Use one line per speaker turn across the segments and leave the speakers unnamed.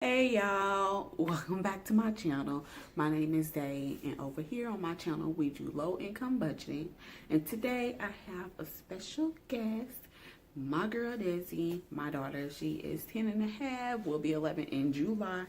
Hey y'all, welcome back to my channel. My name is Day, and over here on my channel we do low income budgeting. And today I have a special guest, my girl Desi, my daughter. She is 10 and a half, will be 11 in July.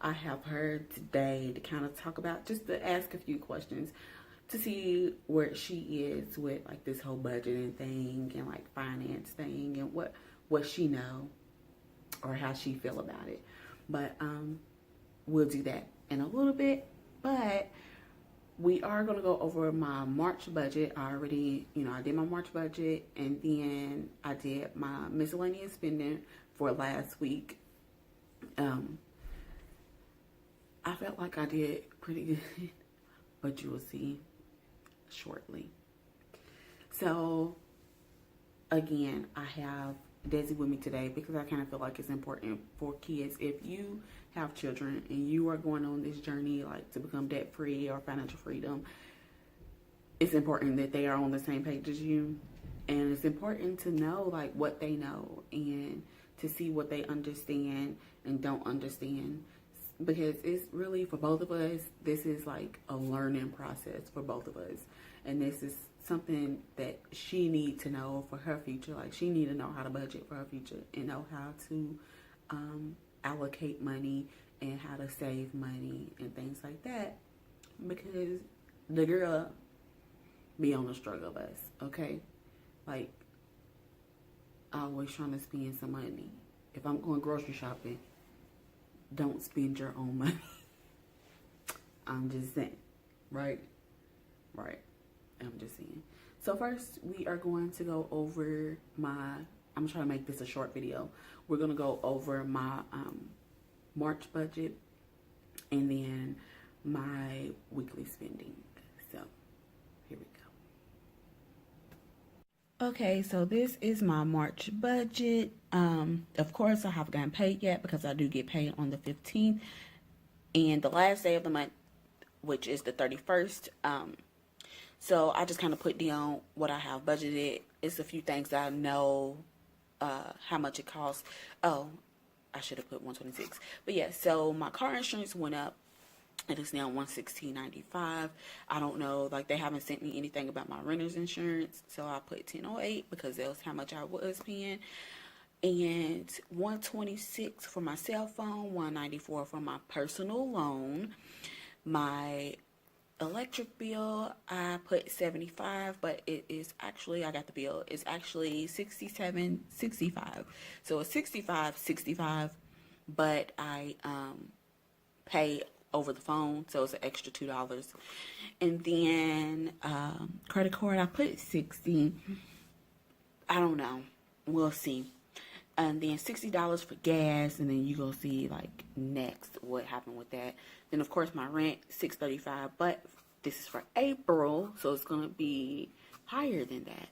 I have her today to kind of talk about, just to ask a few questions to see where she is with like this whole budgeting thing and like finance thing and what she know or how she feel about it. But we'll do that in a little bit. But we are going to go over my March budget. I already, I did my March budget, and then I did my miscellaneous spending for last week. I felt like I did pretty good, but you will see shortly. So again, I have Desi with me today because I kind of feel like it's important for kids. If you have children and you are going on this journey like to become debt free or financial freedom, it's important that they are on the same page as you, and it's important to know like what they know and to see what they understand and don't understand, because it's really for both of us. This is like a learning process for both of us, and this is something that she need to know for her future. Like, she need to know how to budget for her future and know how to allocate money and how to save money and things like that, because the girl be on the struggle bus, okay? Like, always trying to spend some money. If I'm going grocery shopping, don't spend your own money. I'm just saying, right? I'm just saying. So first, we are going to go over I'm trying to make this a short video. We're going to go over my March budget and then my weekly spending. So here we go. Okay, so this is my March budget. Of course, I haven't gotten paid yet because I do get paid on the 15th. And the last day of the month, which is the 31st, so I just kind of put down what I have budgeted. It's a few things that I know how much it costs. Oh, I should have put 126. But yeah, so my car insurance went up. It is now $116.95. I don't know, like, they haven't sent me anything about my renter's insurance, so I put 1008 because that was how much I was paying. And 126 for my cell phone, 194 for my personal loan. My electric bill, I put 75, but it is actually, I got the bill, it's actually 67.65. So it's 65.65, but I pay over the phone, so it's an extra $2. And then credit card, I put 60. I don't know, we'll see. And then $60 for gas, and then you go see like next what happened with that. Then of course my rent, $635, but this is for April, so it's gonna be higher than that.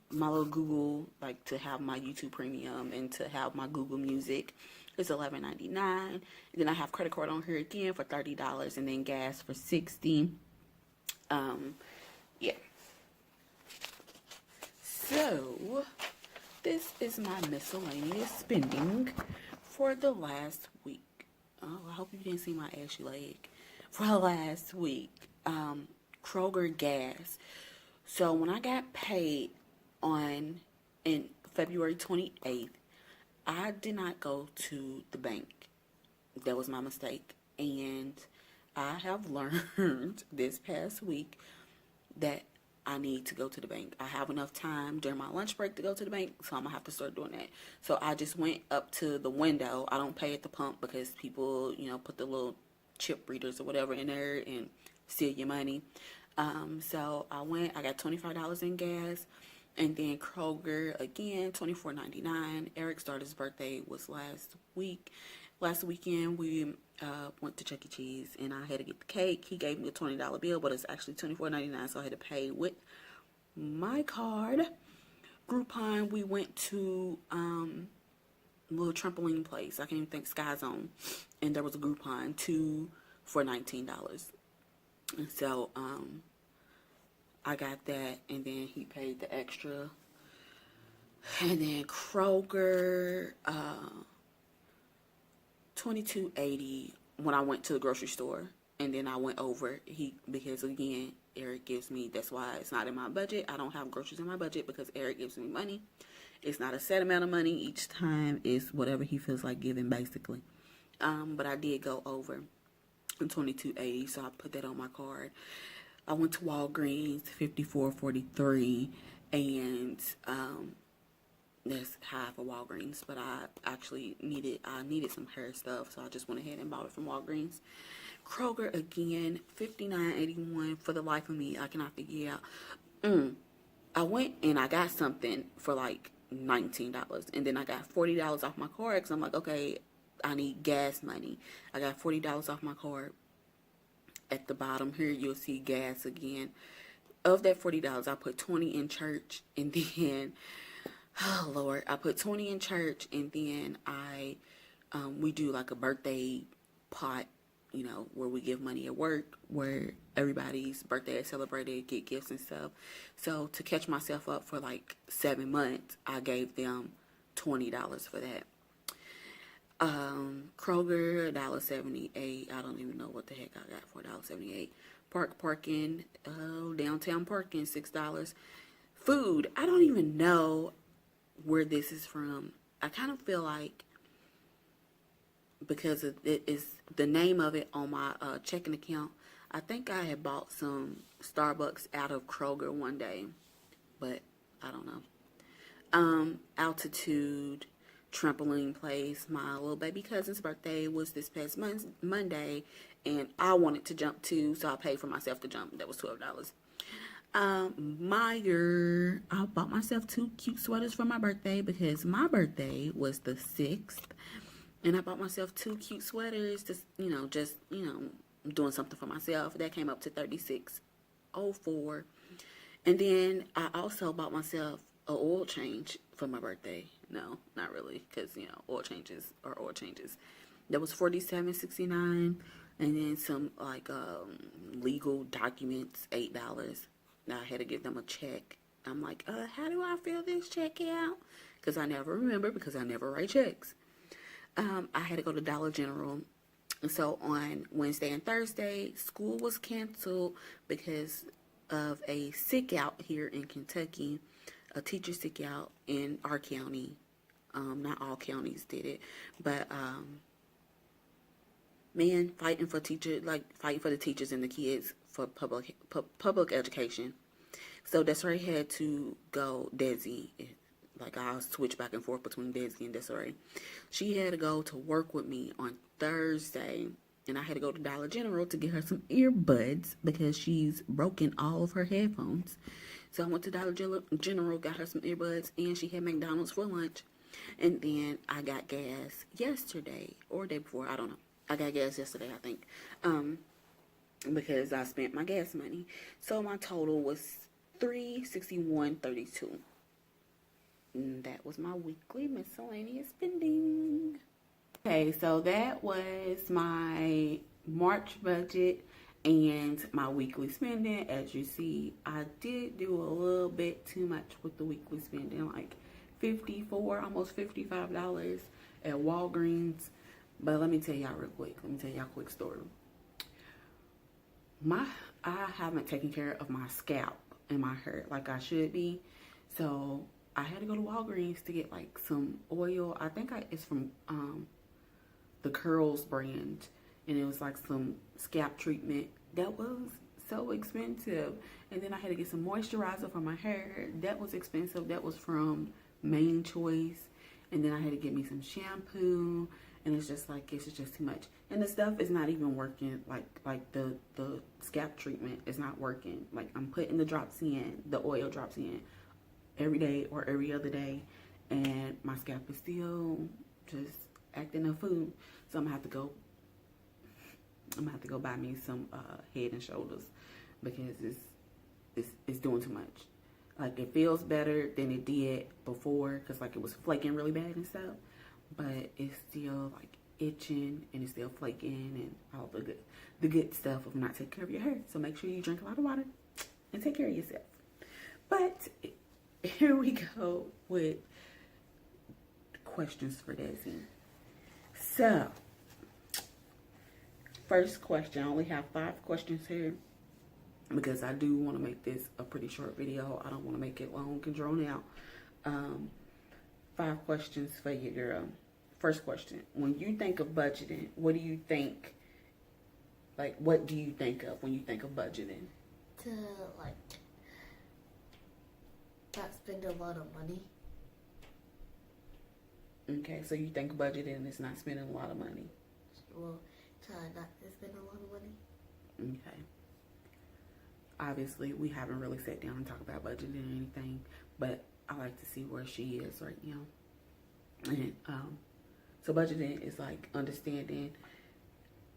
My little Google, like to have my YouTube Premium and to have my Google Music, is $11.99. And then I have credit card on here again for $30, and then gas for $60. Yeah. So this is my miscellaneous spending for the last week. Oh, I hope you didn't see my ashy leg. For the last week, Kroger gas. So when I got paid in February 28th, I did not go to the bank. That was my mistake. And I have learned this past week that I need to go to the bank. I have enough time during my lunch break to go to the bank, so I'm gonna have to start doing that. So I just went up to the window. I don't pay at the pump because people, put the little chip readers or whatever in there and steal your money. So I got $25 in gas, and then Kroger again, $24.99. Eric's daughter's birthday was last week. Last weekend we went to Chuck E. Cheese, and I had to get the cake. He gave me a $20 bill, but it's actually $24.99, so I had to pay with my card. Groupon, we went to a little trampoline place. I can't even think, Sky Zone, and there was a Groupon, two for $19. And so I got that, and then he paid the extra. And then Kroger, $22.80 when I went to the grocery store, and then I went over. Because again, Eric gives me. That's why it's not in my budget. I don't have groceries in my budget because Eric gives me money. It's not a set amount of money each time. It's whatever he feels like giving, basically. But I did go over $22.80, so I put that on my card. I went to Walgreens, $54.43, and that's half of Walgreens. But I actually needed some hair stuff, so I just went ahead and bought it from Walgreens. Kroger again, $59.81. For the life of me, I cannot figure out. I went and I got something for like $19, and then I got $40 off my card because I'm like, okay, I need gas money. I got $40 off my card. At the bottom here, you'll see gas again. Of that $40, I put 20 in church, and then, oh Lord, I put 20 in church, and then we do like a birthday pot, where we give money at work, where everybody's birthday is celebrated, get gifts and stuff. So to catch myself up for like 7 months, I gave them $20 for that. Kroger, $1.78. I don't even know what the heck I got for $1.78. Parking, downtown parking, $6. Food, I don't even know where this is from. I kind of feel like, because it is the name of it on my checking account, I think I had bought some Starbucks out of Kroger one day, but I don't know. Altitude trampoline place. My little baby cousin's birthday was this past Monday, and I wanted to jump too, so I paid for myself to jump. That was $12. Meyer, I bought myself 2 cute sweaters for my birthday because my birthday was the 6th, and I bought myself 2 cute sweaters to, doing something for myself. That came up to $36.04. And then I also bought myself an oil change for my birthday. No, not really, because oil changes are oil changes. That was $47.69, and then some legal documents, $8. Now I had to give them a check. I'm like, how do I fill this check out? Because I never remember, because I never write checks. I had to go to Dollar General. So on Wednesday and Thursday, school was canceled because of a sick out here in Kentucky. A teacher sick out in our county. Not all counties did it, but man, fighting for the teachers and the kids for public education. So Desiree had to go. Desi, like I'll switch back and forth between Desi and Desiree. She had to go to work with me on Thursday, and I had to go to Dollar General to get her some earbuds because she's broken all of her headphones. So I went to Dollar General, got her some earbuds, and she had McDonald's for lunch. And then I got gas yesterday, or day before, I don't know. I got gas yesterday, I think, because I spent my gas money. So my total was $361.32. That was my weekly miscellaneous spending. Okay, so that was my March budget and my weekly spending. As you see, I did do a little bit too much with the weekly spending, like almost $55 at Walgreens. But let me tell y'all real quick. Let me tell y'all a quick story. I haven't taken care of my scalp and my hair like I should be. So I had to go to Walgreens to get like some oil. I think it's from the Curls brand, and it was like some scalp treatment that was so expensive. And then I had to get some moisturizer for my hair. That was expensive. That was from Main Choice. And then I had to get me some shampoo, and it's just too much. And the stuff is not even working. Like the scalp treatment is not working. Like I'm putting the oil drops in every day or every other day, and my scalp is still just acting a fool. So I'm gonna have to go buy me some Head and Shoulders because it's doing too much. Like it feels better than it did before, because like it was flaking really bad and stuff, but it's still like itching and it's still flaking and all the good stuff of not taking care of your hair. So make sure you drink a lot of water and take care of yourself. But here we go with questions for Desi. So First question. I only have 5 questions here because I do want to make this a pretty short video. I don't want to make it long and drawn out. 5 questions for you, girl. First question. When you think of budgeting, what do you think? Like, what do you think of when you think of budgeting?
To, like, not spend a lot of money.
Okay, so you think budgeting is not spending a lot of money.
Well, try not to spend a lot of money.
Okay. Obviously, we haven't really sat down and talked about budgeting or anything, but I like to see where she is right now. And so budgeting is like understanding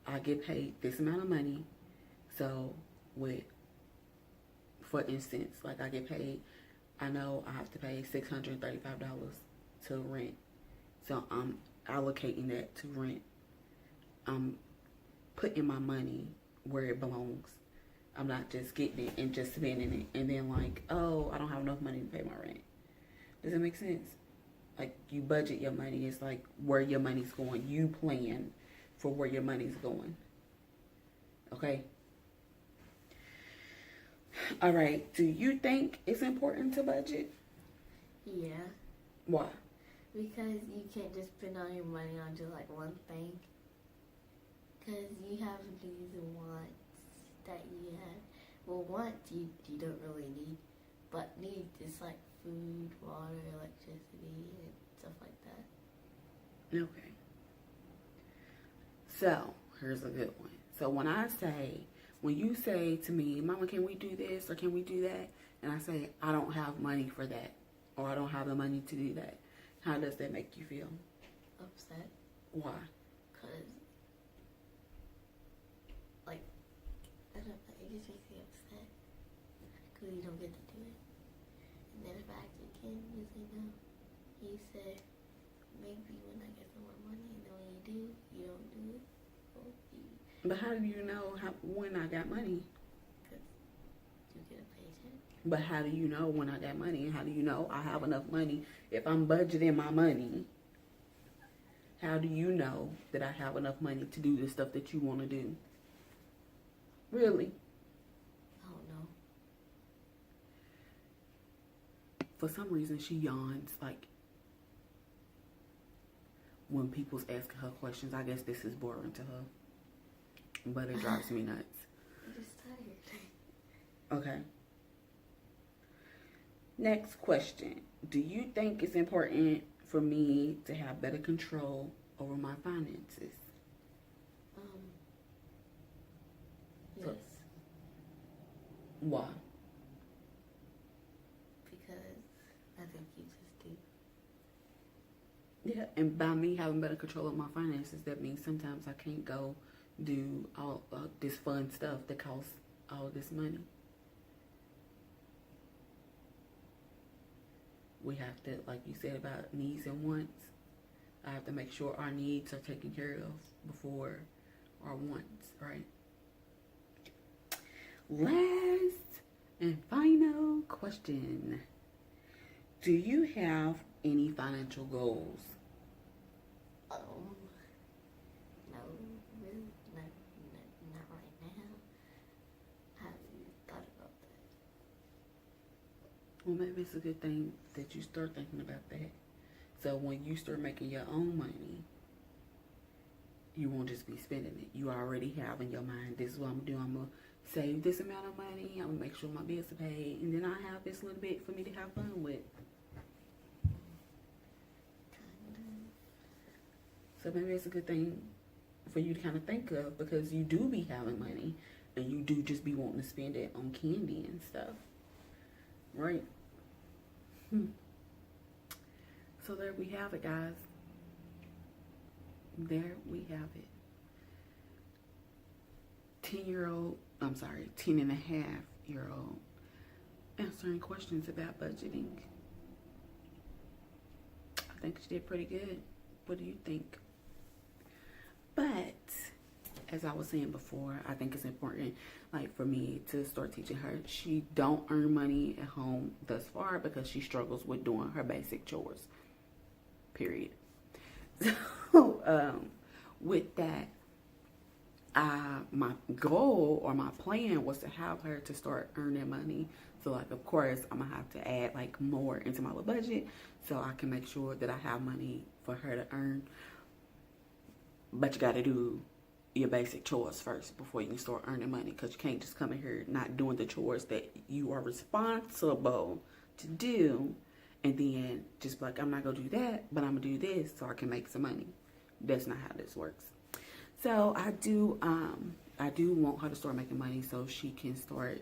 I get paid this amount of money. So for instance, like I get paid, I know I have to pay $635 to rent. So I'm allocating that to rent. I'm putting my money where it belongs. I'm not just getting it and just spending it and then like, oh, I don't have enough money to pay my rent. Does that make sense? Like, you budget your money. It's like where your money's going. You plan for where your money's going. Okay? All right. Do you think it's important to budget?
Yeah.
Why?
Because you can't just spend all your money on just like one thing. Because you have these wants that you have. Well, wants you don't really need. But need is like food, water, electricity, and stuff like that.
Okay. So, here's a good one. So when you say to me, Mama, can we do this or can we do that? And I say, I don't have money for that, or I don't have the money to do that. How does that make you feel?
Upset.
Why?
Because, like, I don't know, it just makes me upset. Because you don't get to do it. And then if I ask you again, you say no. You say, maybe when I get some more money, and then when you do, you don't do it.
But how do you know when I got money?
Because you get a paycheck.
But how do you know when I got money? And how do you know I have enough money? If I'm budgeting my money, how do you know that I have enough money to do the stuff that you want to do? Really?
I don't know.
For some reason, she yawns like when people's asking her questions. I guess this is boring to her. But it drives me nuts.
I'm just tired.
Okay. Next question. Do you think it's important for me to have better control over my finances?
Yes.
Why?
Because I think you just do.
Yeah, and by me having better control of my finances, that means sometimes I can't go do all this fun stuff that costs all this money. We have to, like you said about needs and wants, I have to make sure our needs are taken care of before our wants, right? Last and final question. Do you have any financial goals?
No, really, not right now. I haven't thought about that.
Well, maybe it's a good thing that you start thinking about that. So when you start making your own money, you won't just be spending it. You already have in your mind, this is what I'm going to do. I'm going to save this amount of money. I'm going to make sure my bills are paid. And then I have this little bit for me to have fun with. So maybe it's a good thing for you to kind of think of, because you do be having money and you do just be wanting to spend it on candy and stuff. Right? So there we have it, guys. There we have it. 10 and a half year old answering questions about budgeting. I think she did pretty good. What do you think? But as I was saying before, I think it's important, like, for me to start teaching her. She don't earn money at home thus far because she struggles with doing her basic chores. Period. So, with that, my goal or my plan was to have her to start earning money. So like, of course, I'm gonna have to add like more into my little budget so I can make sure that I have money for her to earn. But you gotta do your basic chores first before you can start earning money, because you can't just come in here not doing the chores that you are responsible to do and then just be like, I'm not gonna do that, but I'm gonna do this so I can make some money. That's not how this works. So I do want her to start making money so she can start,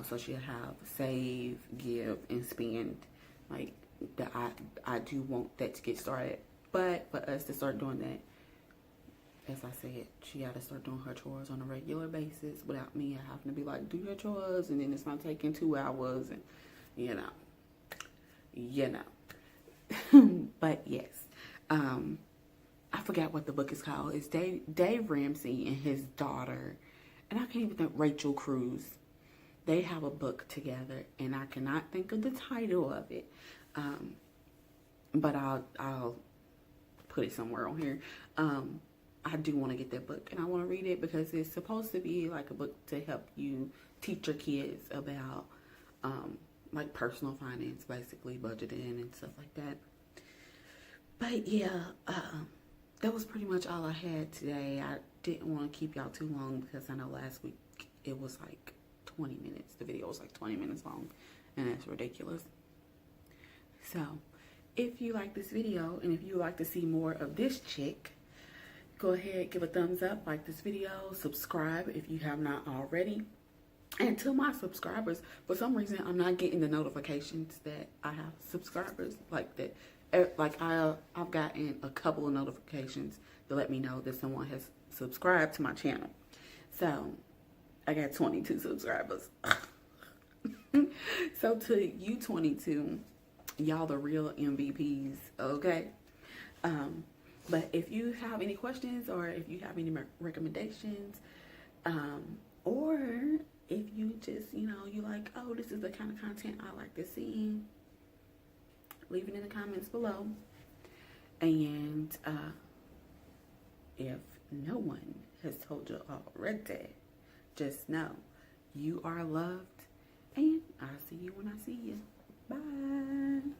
so she'll have save, give, and spend. Like that, I do want that to get started. But for us to start doing that, as I said, she got to start doing her chores on a regular basis without me having to be like, do your chores, and then it's not taking 2 hours, and But yes, I forgot what the book is called. It's Dave Ramsey and his daughter, and I can't even think, Rachel Cruz. They have a book together, and I cannot think of the title of it. But I'll put it somewhere on here. I do want to get that book, and I want to read it because it's supposed to be like a book to help you teach your kids about like personal finance, basically budgeting and stuff like that. But yeah, that was pretty much all I had today. I didn't want to keep y'all too long because I know last week it was like 20 minutes. The video was like 20 minutes long, and that's ridiculous. So if you like this video and if you would like to see more of this chick, go ahead, give a thumbs up, like this video, subscribe if you have not already. And to my subscribers, for some reason, I'm not getting the notifications that I have subscribers like that. Like I've gotten a couple of notifications to let me know that someone has subscribed to my channel. So I got 22 subscribers. So to you 22, y'all the real MVPs, okay? But if you have any questions or if you have any recommendations, or if you just, you like, oh, this is the kind of content I like to see, leave it in the comments below. And if no one has told you already, just know you are loved, and I'll see you when I see you. Bye.